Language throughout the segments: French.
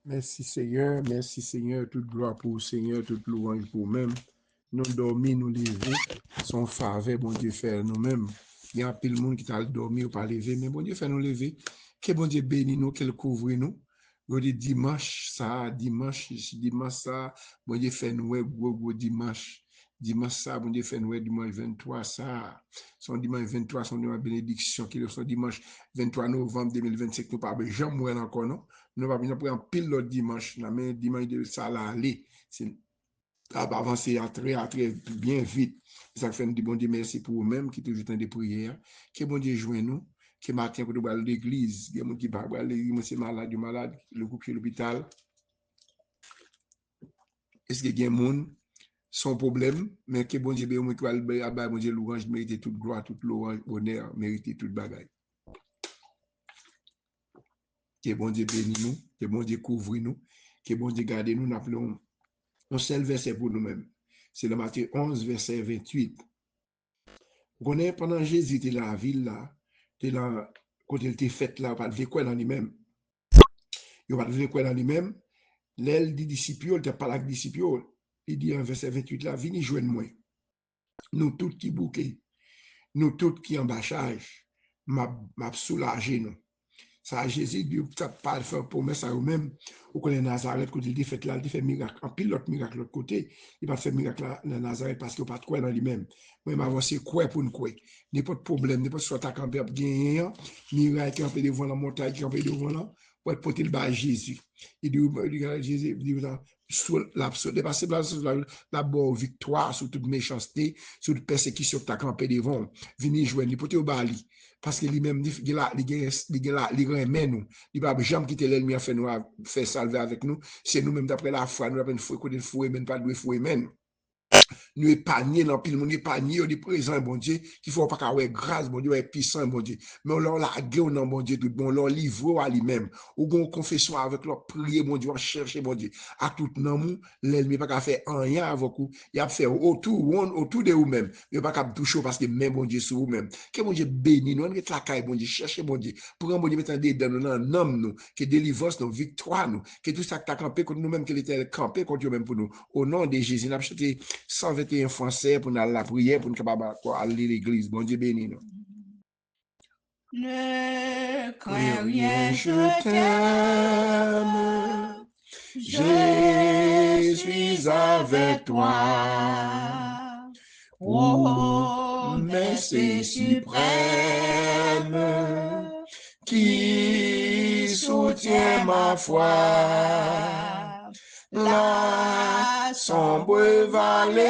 Merci Seigneur, toute gloire pour le Seigneur, toute louange pour nous-mêmes. Nous dormir, nous lever, son faveur, bon Dieu, faire nous-mêmes. Il y a un pile de monde qui t'a dormi ou pas lever, mais bon Dieu, fait nous lever. Que bon Dieu bénisse nous, qu'il couvre nous. Nous dit dimanche, ça, bon Dieu, fait nous, gros dimanche. Dimanche, ça, bon Dieu, fait nous, dimanche 23, ça. Son dimanche 23, son dimanche bénédiction, qui est son dimanche 23 novembre 2025, nous pas jamais encore, non? Nous va venir prendre pile l'autre dimanche, mais dimanche de ça là aller. C'est avancer à très bien vite. Ça fait nous dire bon Dieu merci pour vous-même qui toujours temps de prière. Que bon Dieu joue nous. Que matin pour nous aller à l'église, il y a des gens qui va aller l'église, c'est malade, le groupe chez l'hôpital. Est-ce qu'il y a des gens sans problème, mais que bon Dieu bénisse qui va bon Dieu louange mérite toute gloire, toute louange, honneur, mérite toute bagaille. Que bon Dieu bénisse nous, que bon Dieu couvre nous, que bon Dieu garde nous, nous appelons un seul verset pour nous-mêmes. C'est le Matthieu 11, verset 28. Vous connaissez, pendant Jésus était dans la ville là, quand il était fait là, il pas de quoi dans lui-même. Il pas de quoi dans lui-même. L'aile des disciples, il n'était pas là avec les disciples. Il dit en verset 28 là, venez joindre moi. Nous tous qui bouquets, nous tous qui en bâchage, m'a soulagé nous. Ça, Jésus dit, ça pas faire promesse à eux-mêmes. Vous connaissez Nazareth, quand il fait là, il fait miracle. En pile l'autre miracle de l'autre côté, il va faire miracle là, dans Nazareth parce qu'il n'y a pas de quoi dans lui-même. Moi, je vais c'est quoi pour nous quoi. N'est pas de problème, n'est pas soit à camper gagner, miracle camper devant la montagne, camper devant là, pour être porté le bas Jésus. Il dit, Jésus, il dit, dépasser la bonne victoire sur toute méchanceté, sur toute persécution que tu as campé devant. Venez jouer, il peut au bali. Parce que lui-même, il remet nous. Il ne va jamais quitter l'ennemi à faire salver avec nous. C'est nous-mêmes, d'après la foi, nous avons fouet, côté fouet, même pas de fouet, même. Nous épargner dans pile monde épargner on est présent bon Dieu qu'il faut pas qu'avoir grâce bon Dieu est puissant bon Dieu mais on leur laguer on bon Dieu tout bon leur livre à lui-même ou gon confession avec leur prier bon Dieu chercher bon Dieu à tout nom l'ennemi pas qu'à faire rien avec vous il a fait autour de vous-même il pas qu'à toucher parce que même bon Dieu sur vous-même que bon Dieu béni nous on est la caille bon Dieu chercher bon Dieu pour bon Dieu mettre dans nous nom nous que délivrance nous victoire nous que tout ça que t'as campé contre nous-mêmes que l'Éternel campé contre nous-mêmes pour nous au nom de Jésus n'a chanté 121 français pour nous aller la prière, pour nous aller à l'église. Bon Dieu béni nous. Ne crains rien, je t'aime. Je suis avec toi. Oh, merci suprême qui soutient ma foi. La sombre vallée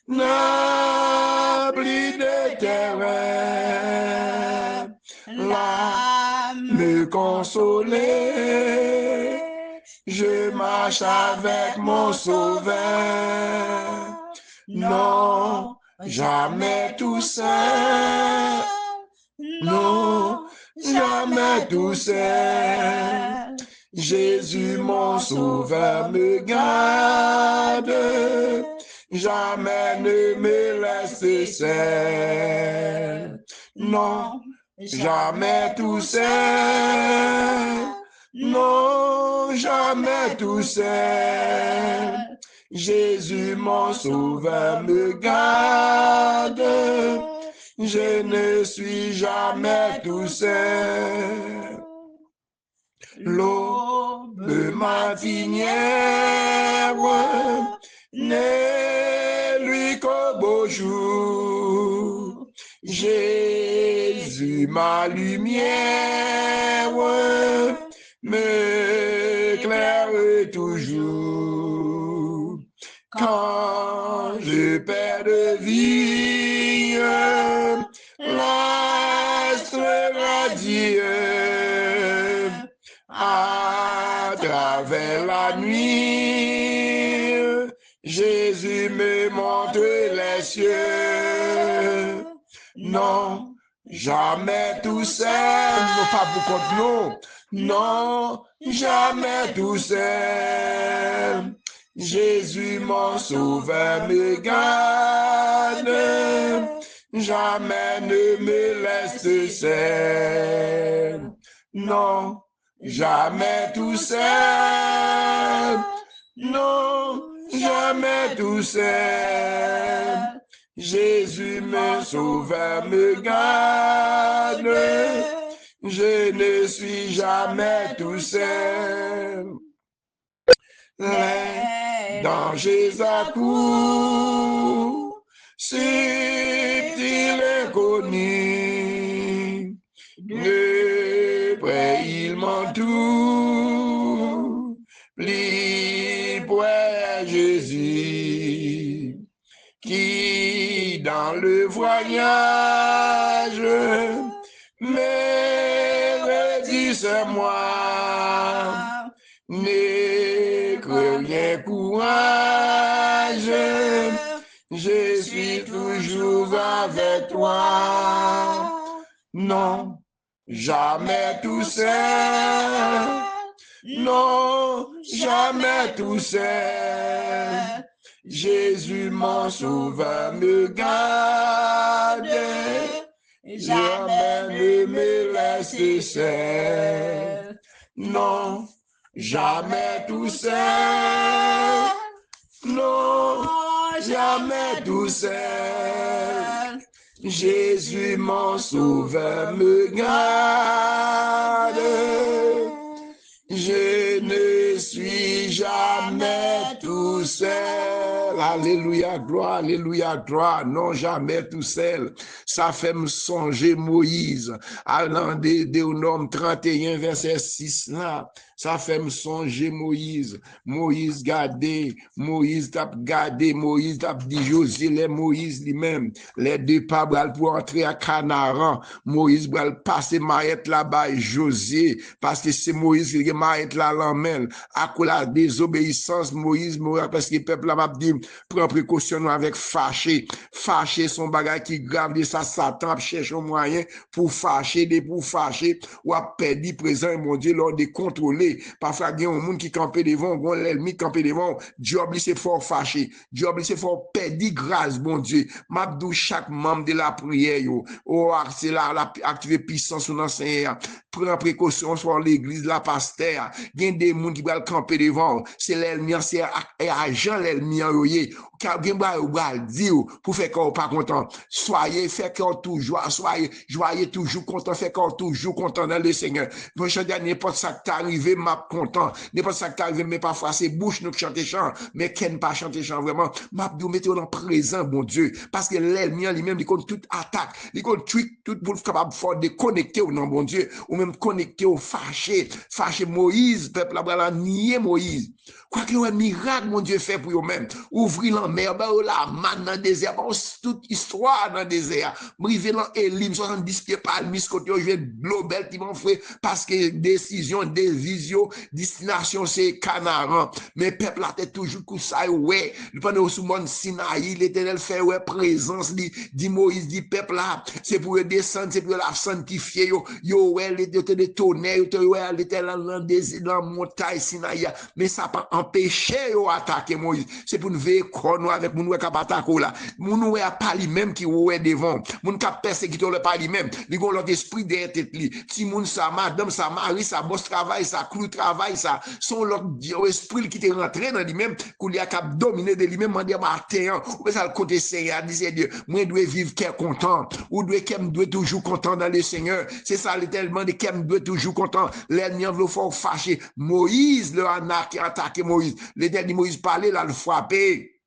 n'a plus de terrain. Là me consoler, je marche avec mon sauveur. Non, jamais tout seul. Non, jamais tout seul. Jésus, mon sauveur, me garde, jamais ne me laisse seul. Non, jamais tout seul. Non, jamais tout seul. Jésus, mon sauveur, me garde, je ne suis jamais tout seul. L'aube matinière n'est lui qu'au beau jour. Jésus, ma lumière, m'éclaire toujours. Quand je perds de vie, l'astre radieux à travers la nuit, Jésus me montre les cieux. Non, jamais tout seul, non pas beaucoup de nous. Non, jamais tout seul. Jésus, mon sauveur, me garde, jamais ne me laisse seul. Non, jamais tout seul. Non, jamais tout seul. Jésus me sauveur me garde. Je ne suis jamais tout seul. Les dangers accourent, subtil inconnu. De près il m'entoure, libre est Jésus, qui dans le voyage me redit c'est moi, n'ayez rien courage, je suis toujours avec toi. Non, jamais tout seul. Non, jamais tout seul. Jésus mon sauveur me garde. Jamais ne me laisse seul. Non, jamais tout seul. Non, jamais tout seul. Jésus mon sauveur me garde. Je ne suis jamais tout seul. Alléluia, gloire, non jamais tout seul. Ça fait me songer Moïse, allant Deutéronome 31, verset 6 là. Ça fait me songer Moïse. Moïse gardé, Moïse t'a gardé, Moïse t'a dit Josué, Moïse lui-même. Les deux pas pour entrer à Canaan. Moïse va passer Maïette là-bas, Josué, parce que c'est Moïse qui est Maïette là l'emmène. À cause de la désobéissance, Moïse mourir parce que le peuple là m'a dit, prends précaution avec fâché. Fâché son bagage qui grave de ça, Satan cherche un moyen pour fâcher, ou à perdre présent, mon Dieu, lors de contrôler. Parfois, il y a un monde qui campe devant, l'ennemi campe devant, Dieu c'est fort fâché, Dieu c'est fort perdre grâce, bon Dieu. M'abdou chaque membre de la prière, c'est là, activer puissance sur l'enseignant. Prends précaution sur l'église, la pasteur. Il y a des gens qui vont camper devant, c'est l'ennemi, c'est agent l'ennemi, pour faire qu'on pas content. Soyez, fait qu'on toujours, soyez toujours content, fait qu'on toujours content dans le Seigneur. Moi, je dis, n'importe ça qui t'arrive, m'a content. N'importe ça qui t'arrive, mais parfois c'est bouche nous chanter chant, mais qu'elle pas chanter chant vraiment. M'a dit, mettez-vous dans présent, bon Dieu. Parce que l'ennemi, lui-même, il compte toute attaque. Il compte tout pour capable de connecter au nom, bon Dieu. Ou même connecter au fâché Moïse, peuple là, nier Moïse. Quoi qu'il y ait un miracle, mon Dieu, fait pour eux-mêmes. Ouvrir la mer, la manne dans le désert, toute histoire dans le désert. Briver dans Elim, 70 pieds par mis, côté, je vais global, qui m'en fait, parce que décision, vision, destination, c'est Canaan. Mais peuple là, t'es toujours comme ça, ouais. Pendant sous mon Sinaï, l'éternel fait, ouais, présence, dit Moïse, dit peuple là, c'est pour descendre, c'est pour la sanctifier, ouais, les tonnerres, ouais, l'éternel dans la montagne Sinaï, mais ça pas empêché yo attaquer Moïse. C'est pour nous veiller qu'on avec moun qui attaquer là. Moun a pas lui même qui ouais devant. Moun qui persécuter le pas lui même. Li gon l'autre esprit derrière tête li. Ti moun sa madame sa mari sa boss travail ça clou travail ça. Son l'autre esprit qui est rentré dans lui même qu'on lui a cap dominer de lui même mandé matin. Ou ça le côté Seigneur disait Dieu, moi dois vivre qu'est content. Ou doit toujours content dans le Seigneur. C'est ça tellement de qu'aime doit toujours content. L'ennemi veut fort fâché. Moïse le attaqué Moïse. Le dernier Moïse parlait là, le frappé.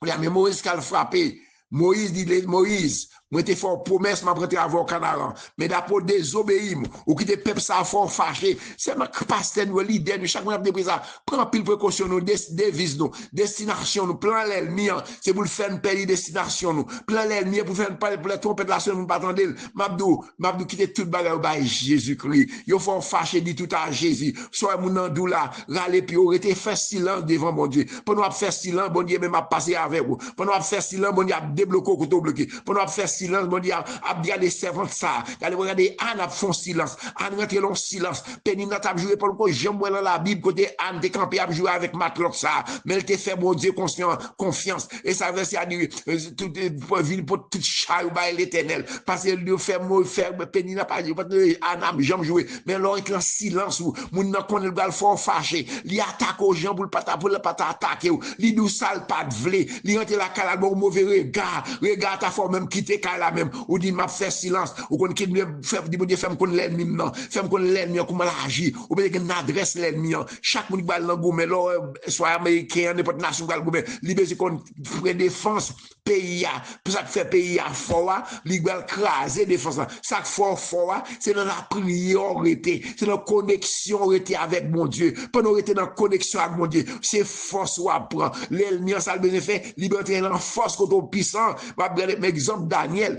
Mais Moïse qui a le frappé. Moïse dit, Moïse, moi t'es fort promesse, m'a prêté à voir Canaan. Mais d'après désobéir, ou qui te peuple ça fort fâché, c'est ma pasteur, nous, leader, nous, chaque mois, depuis ça, prends pile précaution, nous, devise, nous, destination, nous, plan l'ennemi, c'est pour le faire une paix, destination, nous, plan l'ennemi, pour faire une paix, pour la trompette, la semaine, nous, pas attendre, Mabdou, quitte toute bagarre, bah, Jésus-Christ, yo fort fâché, dit tout à Jésus, soit mon andou là, râler, puis on était fait silence devant mon Dieu, pour nous faire silence, bon Dieu, même à passer avec vous, pour nous faire silence, bon Dieu, débloquer, couteau bloqué, pour nous faire silence, bon Dieu, a regardé servante ça. Regardez Anne a fait silence. Anne rentre dans silence. Pénina t'a joué pour le coup, j'aime dans la Bible, côté Anne t'es campé à jouer avec Matlot ça. Mais elle t'a fait, bon Dieu, confiance. Et ça verset a dit, toute ville pour toute chaille, l'éternel. Parce qu'elle lui fait Pénina pas dit, Anne a jamais joué. Mais alors, il est en silence, moun nan connaît le fort fâché. Li attaque aux gens pour le pas attaquer. Li dou sale pas de vle. Li rentre la cala bon mauvais regard ta faut même quitter cala même. Ou dit m'a fait silence. Ou qu'on qui fait dit bon Dieu fait me connaît l'ennemi non. Fait me connaît l'ennemi comment l'agir. Ou bien qu'on adresse l'ennemi. Chaque moun bal nan goumé soit américain n'importe nation bal goumé. Li besoin qu'on prend défense pays a. Pour ça que fait pays a fort, li bal craser défense. Ça fort c'est dans la priorité, c'est dans la connexion avec mon Dieu. Pendant qu'on était dans la connexion avec mon Dieu, c'est force ou apprend. L'ennemi en salle besoin fait liberté dans force contre puissant. Va prendre exemple Daniel.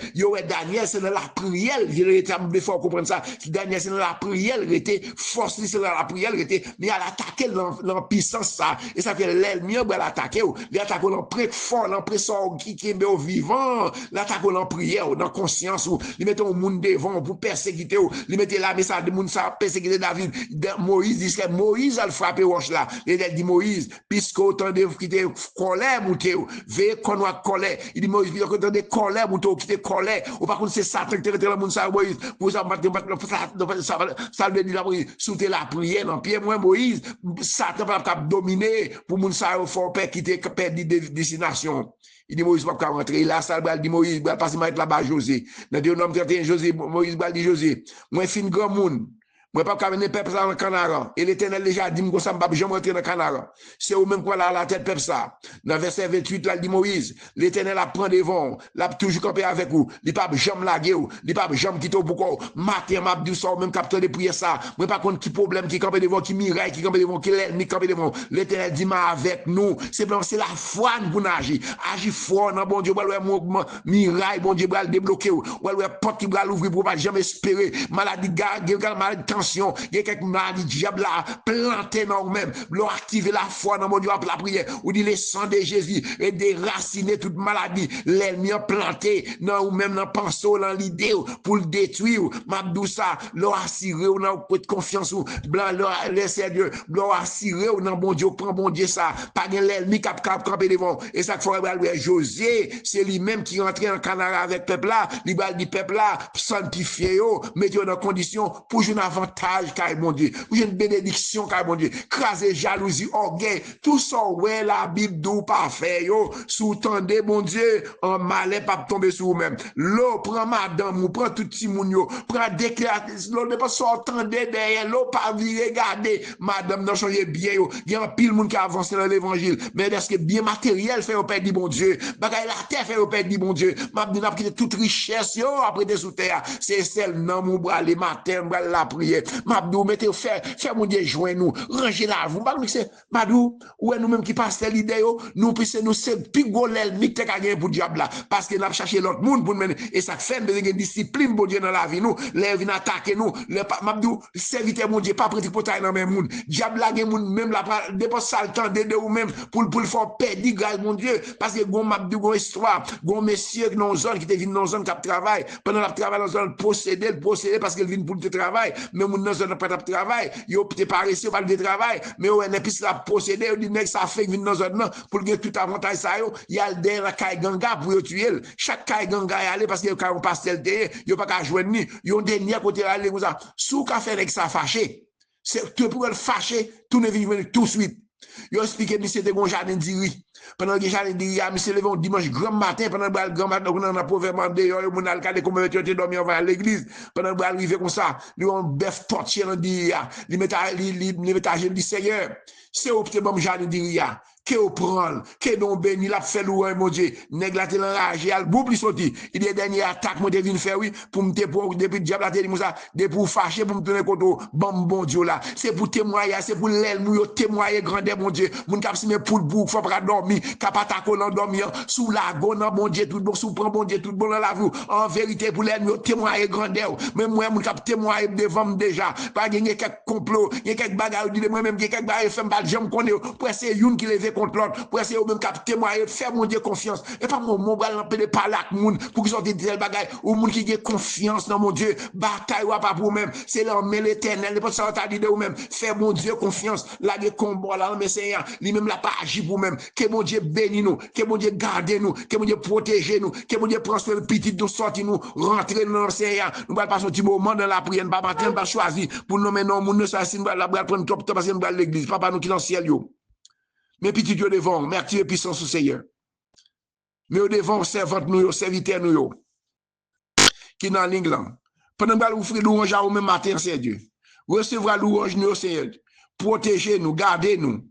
Daniel c'est dans la prière, il était il faut comprendre ça. Daniel c'est dans la prière, il était force c'est dans la prière, il était mais à l'attaquer dans puissance ça. Et ça fait l'ennemi va l'attaquer, il attaque dans près fort, dans pression qui est au vivant, l'attaque dans prière, dans conscience ou il met au monde devant pour persécuter, il mettait la message de monde ça persécuter David. Moïse dit que Moïse a frappé roche là. Il dit Moïse, puisque autant de qui était colère monté, veille qu'on a colère. Il dit Moïse, puisque autant de colère monté, qui était colère. Ou par contre c'est Satan qui était le monde ça Moïse. Pour ça ça veut dire Moïse, souter la prière dans pied moi Moïse, Satan va dominer pour monde ça faut père qui était perdu destination. Il dit Moïse va pas rentrer là ça va dit Moïse va passer là-bas José. Dans Deutéronome 31 José Moïse va dire José, moi fin grand monde. Moi pas capable de peuple ça dans Canara et l'Éternel déjà dit que ça me pas jamais rentrer dans Canara. C'est au même quoi là la tête peuple ça. Dans verset 28 là il dit Moïse, l'Éternel a prend devant, l'a toujours campé avec vous, il pas jamais laguer ou, il pas jamais quitter pourquoi matin m'a dit ça même capteur de prier ça. Moi pas contre qui problème qui campé devant qui miraille qui campé devant qui l'ennemi campé devant. L'Éternel dit ma avec nous, c'est la foi pour agir. Agir fort dans bon Dieu miraille bon Dieu va le débloquer ou porte qui va l'ouvrir pour pas jamais espérer. Maladie maladie tension, il y a quelques maladies diable là planté dans nous-mêmes, l'ont activé la foi dans mon Dieu la prière, ou dit le sang de Jésus et déraciner toute maladie, l'ennemi a planté dans ou même dans pensée dans l'idée pour le détruire, m'abdou ça, l'ont assuré ou dans confiance ou blanc laisser Dieu, l'ont assuré ou dans bon Dieu prend bon Dieu ça, pas l'ennemi cap camper devant et ça faut José, c'est lui-même qui rentrait en Canara avec peuple là, il va dit peuple là sanctifier yo, mettez dans condition pour jouer avantage car mon Dieu, pour une bénédiction car mon Dieu, craser jalousie, orgueil, tout ça ouais la Bible d'où pas fait yo, sous-tendez mon Dieu, en malin pas tomber sur vous-même. L'eau prend madame ou prend tout petit moun yo, prend déclaration, l'eau ne pas s'entendre derrière, l'eau pas vi regarder, madame n'a changé bien yo, il y a un pile moun qui avance dans l'évangile, mais est-ce que bien matériel fait au père dit bon Dieu, bagay la terre fait au père dit bon Dieu, m'a dit n'a quitté toute richesse yo après des sous terre, c'est celle nan mon bras les matins bras la prière, m'abdou mettez faire mon Dieu joindre nous, ranger là vous pas c'est madou ou nous même qui passe l'idée yo, nous puissions nous c'est plus gros l'ennemi qui t'a gagné pour diable là parce que n'a chercher l'autre monde pour mener et ça fait besoin de discipline bon Dieu dans la vie nous, les vient attaquer nous, m'abdou serviteur mon Dieu pas pratique pour tailler dans même monde, diable là monde même là dépense ça le temps de ou même pour le faire perdre grâce mon Dieu parce que gon m'abdou gon histoire, gon monsieur dans zone qui te vient dans zone qui travail pendant la travail dans zone posséder parce qu'il vient pour le travail mais mon dans zone pas de travail yo peut paresseux pas de travail mais on est plus la posséder dit nèg ça fait vient dans zone pour gagner tout avantage ça yo il y a derrière la caille ganga pour tuer chaque caille ganga aller parce que quand on passe tel terrain yo pas ka joindre ni yo dernier côté aller comme ça sous ka faire nèg ça fâché c'est tu pour le fâcher tout ne vient tout de suite yo expliqué monsieur de gon jardin d'iri pendant que jardin d'iri a monsieur levé dimanche grand matin pendant le grand matin on a proverbe de yo mon alcade comme tu dormi avant l'église pendant le arriver comme ça lui on bœuf torché dans d'iri li metager du Seigneur c'est au petit bon jardin d'iri que au prendre que don béni la fait louer mon Dieu nèg la te enragé al bou plus sorti il y a dernier attaque moi devine faire oui pour me pour depuis diable la te dit ça de pour fâcher pour me donner koto bon Dieu là c'est pour témoigner c'est pour l'elmou yo témoigner grandeur mon Dieu moun k'ap si mais pour bou faut pas dormir k'ap attaquer dans dormir sous la gonne bon Dieu tout bon sous prend bon Dieu tout bon dans la vie en vérité pour l'elmou témoigner grandeur même moi moun k'ap témoigner devant déjà pas gagner quelques complot quelques bagarre dit moi même quelques bagarre fait pas jamais connaît presque une qui levé contre l'autre, pour essayer même cap témoigner, faire mon Dieu confiance. Et pas mon bras l'empêcher de parler avec moun pour qu'ils sortent de tel bagaille ou moun qui a confiance dans mon Dieu, bataille ou pas pour vous-même. C'est l'homme l'éternel, ne pas ça t'a dit de vous-même. Faire mon Dieu confiance, là des combats là mais Seigneur, lui-même l'a pas agi pour vous-même. Que mon Dieu bénisse nous, que mon Dieu garde nous, que mon Dieu protège nous, que mon Dieu prend soin de petit nous sortir nous, rentrer dans le Seigneur. Nous va passer un petit moment dans la prière, pas matin, pas choisir pour nous non moun ne ça si nous la prendre top parce que nous va l'église, papa nous qui dans le ciel yo. Mais petit Dieu devant, merci et puissance au Seigneur. Mais au devant servante nous, serviteur nous qui dans l'England. Pendant que vous offrez louange à vous même matin, Seigneur Dieu. Recevra louange nous, Seigneur. Protégez nous, gardez nous.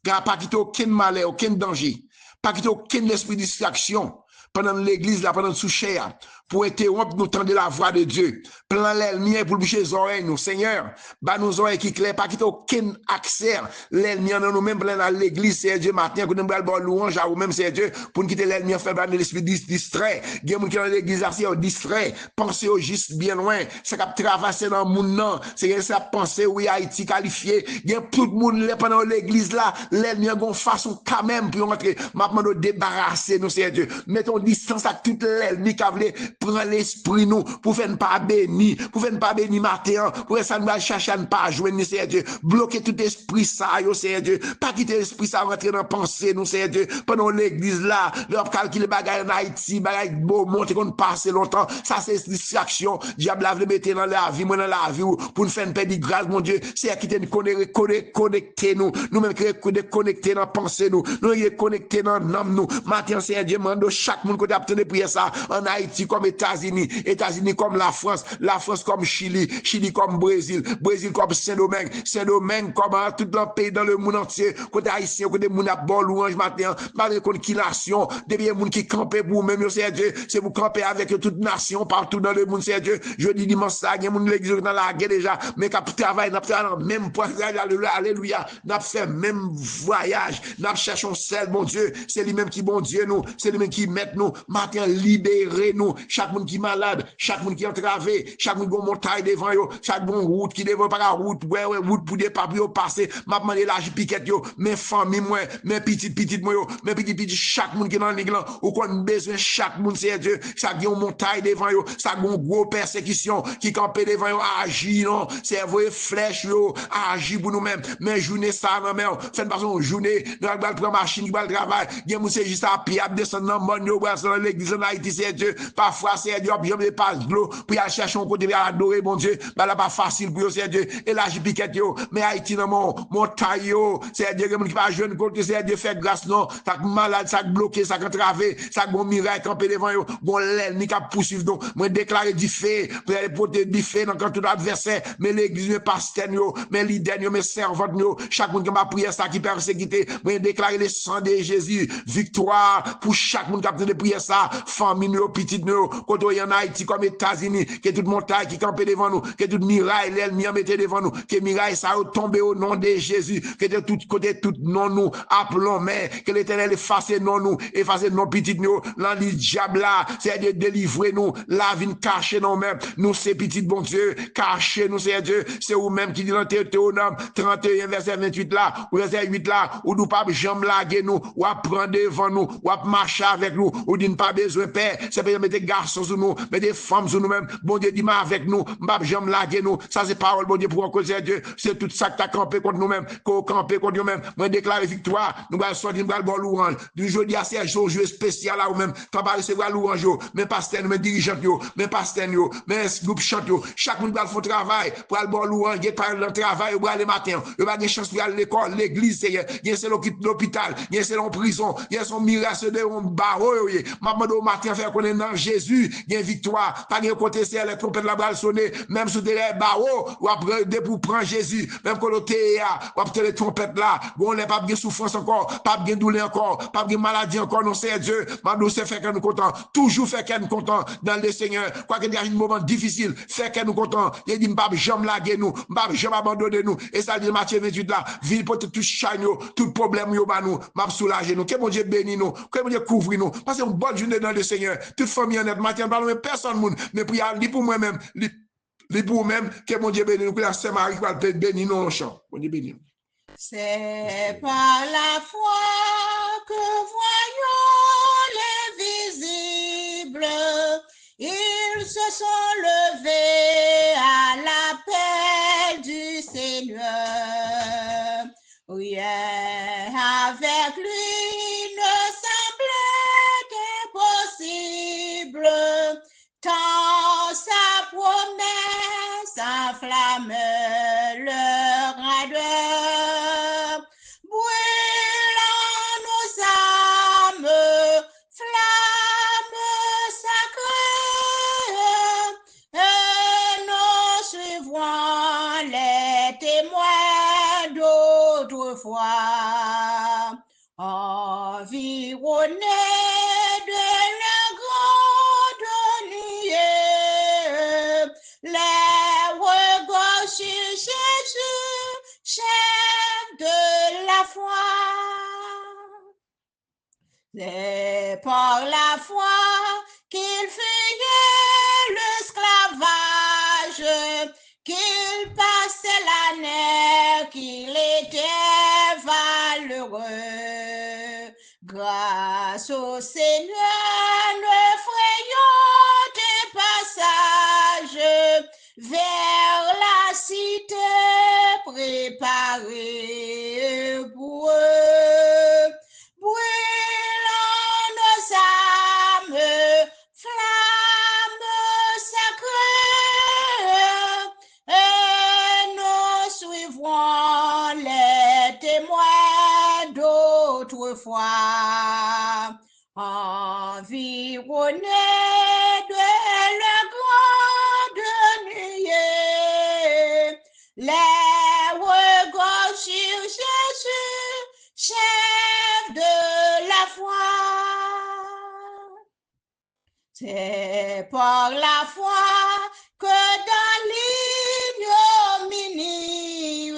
Pas quitter aucun malheur, aucun danger. Pas quitter aucun esprit de distraction. Pendant l'église, là, pendant sous cher, pour interrompre nous tendre la voix de Dieu. Plein l'ennemi pour boucher les oreilles, nous, Seigneur. Bah, nos oreilles qui clairent, pas quitter aucun accès. L'ennemi en nous-mêmes, plein dans l'église, c'est Dieu, matin, que nous allons louange à vous-même, c'est Dieu, pour nous quitter l'ennemi, faire de l'esprit distrait. Il y a des gens qui dans l'église, c'est distrait. Pensez au juste bien loin. C'est qu'à traverser dans le monde, non. C'est ça, penser, oui, Haïti qualifié. Il y a tout le monde, là, pendant l'église, là, l'ennemi a une façon quand même pour rentrer. Maintenant, nous débarrasser, nous, c'est Dieu. Mettons distance à tout l'ennemi qui a voulu prendre l'esprit nous pour faire pas béni, pour faire pas béni matin, pour ça nous chercher ne pas joindre c'est Dieu, bloquer tout esprit ça yo c'est Dieu, pas quitter l'esprit ça rentrer dans pensée nous c'est Dieu, pendant l'église là, leur calculer bagaille en Haïti, bagaille beau monter qu'on passe longtemps, ça c'est distraction, diable a voulu mettre dans la vie, moi dans la vie pour nous faire une paix de grâce mon Dieu, c'est qui te connecter nous, nous même connecter dans pensée nous connecter dans l'âme nous, matin c'est Dieu mando chaque monde qu'on a obtenu prier ça en Haïti comme États-Unis comme la France comme Chili comme Brésil comme Saint-Domingue comme tout le pays dans le monde entier, côté haïtien, côté moun a bon louange matin, malgré contre qui nation, des moun qui campent pour même c'est Dieu, c'est vous camper avec toute nation partout dans le monde c'est Dieu. Jeudi dimanche ça, il y a moun l'église dans la guerre déjà, mais qui travaille, n'a pas même point alléluia, n'a fait même voyage, n'a cherché seul mon Dieu, c'est lui-même qui bon Dieu nous, c'est lui-même qui met nous matin libérer nous, chaque monde qui malade, chaque monde qui entravé, chaque monde qui montagne devant yo, chaque bon route qui devant pas la route, route pour des papiers passer, m'a demandé l'âge piquette yo, mes familles moi, mes petites moi yo, mes petits chaque monde qui dans l'église ou qu'on besoin chaque monde c'est Dieu, chaque une montagne devant yo, chaque bon gros persécution qui campé devant yo agir non, c'est voyer flèche yo, agir pour nous-mêmes, mais journée ça non mais fait façon journée, nous va prendre machine qui va travail, gen moun c'est juste à pied à descendre dans monde yo, dans l'église en Haïti c'est Dieu, parfois c'est Dieu, je passe de l'eau pour aller chercher un côté à adorer mon Dieu, mais là pas facile pour c'est Dieu, et là je piquette yo, mais Haïti dans mon taille yo, c'est Dieu qui pas jeune côté c'est Dieu fait grâce non, ça malade, ça bloqué, ça entravé, ça bon miracle campé devant yo, bon l'ennemi qui poursuivre donc, moi déclarer du feu, pour aller porter du feu dans tout adversaire, mais l'église mes pasteurs yo, mes leaders yo, mes servantes yo, chaque monde qui m'a prié ça qui persécuté, moi déclarer le sang de Jésus, victoire pour chaque monde qui a besoin de prier ça, famille nous, petite nous, quand on y en Haïti comme États-Unis, que toute montagne qui campait devant nous, que toute miraille l'ennemi mettait devant nous, que miraille ça a tombé au nom de Jésus, que de tout côté tout non nous appelons mais que l'Éternel efface non nous, efface non petite nous, l'ennemi diable là, c'est de délivrer nous, la vie cachée nous même, nous c'est petit bon Dieu, caché nous c'est Dieu, c'est vous même qui dit dans Théotonome 31 verset 28 là, ou verset 8 là, ou nous pas jamais laguer nous, ou à prendre devant nous, ou à marcher avec nous, ou dit pas besoin père, c'est pas mettre des garçons sur nous, mais des femmes sur nous-mêmes, bon Dieu dit mais avec nous, m'pas jamais laguer nous, ça c'est parole bon Dieu pour cause de Dieu, c'est tout ça que t'as campé contre nous-mêmes, qu'on campé contre nous-mêmes, moi déclarer victoire, nous allons sortir, nous allons bon louange, du jeudi à ces jours, jeu spécial là ou même, t'as pas recevoir louange, mais pasteur, mais dirigeant yo, mais pasteur yo, mais groupe chante yo, chaque monde va faire travail, pour aller bon louange, il par le travail, ou aller matin, il va gagner chance pour aller l'école, l'église, c'est l'hôpital, c'est en prison, il y a son miracle de on barreau, maman au matin faire qu'on est dans Jésus, il y a victoire, pas de côté c'est les trompettes la balle sonner, même sous des barreaux, ou après pour prendre Jésus, même quand l'autre ou après les trompettes là, bon n'est pas de souffrance encore, pas de douleur encore, pas de maladie encore, non c'est Dieu, maman c'est fait que nous content, toujours fait que nous content dans le Seigneur, quoi qu'il y a un moment difficile, fait que nous content, il dit m'pas jamais laguer nous, m'pas jamais abandonner nous, et ça dit Matthieu 28 là, ville pour tout chagrin, tout problème yo ba nous, m'a soulager nous, que mon Dieu bénisse nous, que mon Dieu couvre nous, passez une bonne journée dans le Seigneur, toute famille en est, matin, pas personne monde, mais prier pour moi-même, li pour même, que mon Dieu bénisse nous, que la Saint-Marie va bénir nous en chant, mon Dieu bénisse. C'est par la foi que voyons l'invisible. Ils se sont levés à l'appel du Seigneur. Rien avec lui ne semblait impossible, tant sa promesse enflamme leur ardeur. Brûlant nos âmes, flammes sacrées, nous suivrons les témoins d'autrefois, environnés de la grande nuée, les regards sur Jésus, chef de la foi. C'est par la foi qu'il fuyait l'esclavage, qu'il passait la mer, qu'il était valeureux. Grâce au Seigneur, nous frayons des passages vers la cité préparée pour eux. Brûlant nos âmes, flammes sacrées, et nous suivrons les témoins d'autrefois, environnés de la grande nuée, les regards sur Jésus, chef de la foi. C'est par la foi que dans l'ignominie,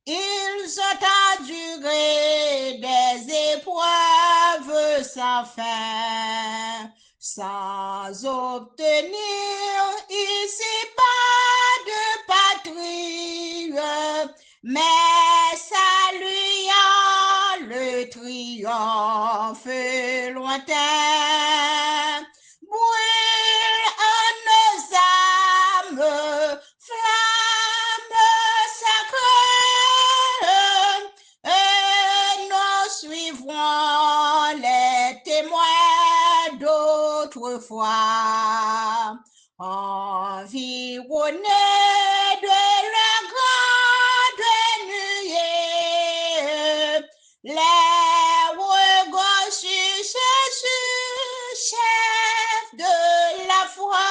ils ont enduré des épreuves sans fin, sans obtenir ici-bas de patrie, mais saluant le triomphe lointain. Brûle en nos âmes, flammes sacrées, et nous suivrons les témoins d'autrefois, environnés de la grande nuée, les regards sur Jésus, chef de la foi.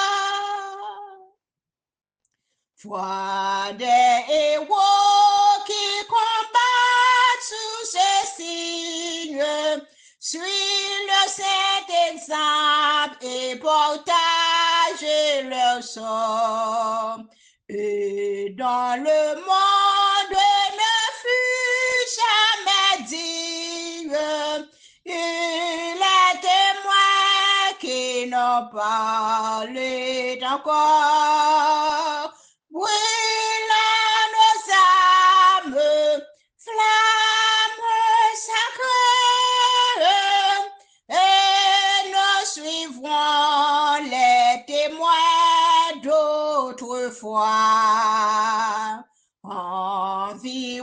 Foi des héros qui combattent sous ce signe, suis le saint exemple et partage leur sort. Et dans le monde ne fut jamais digne, il est témoin qui n'ont parlé encore. Brûlant nos âmes, flammes sacrées, et nous suivrons les témoins d'autrefois, environnés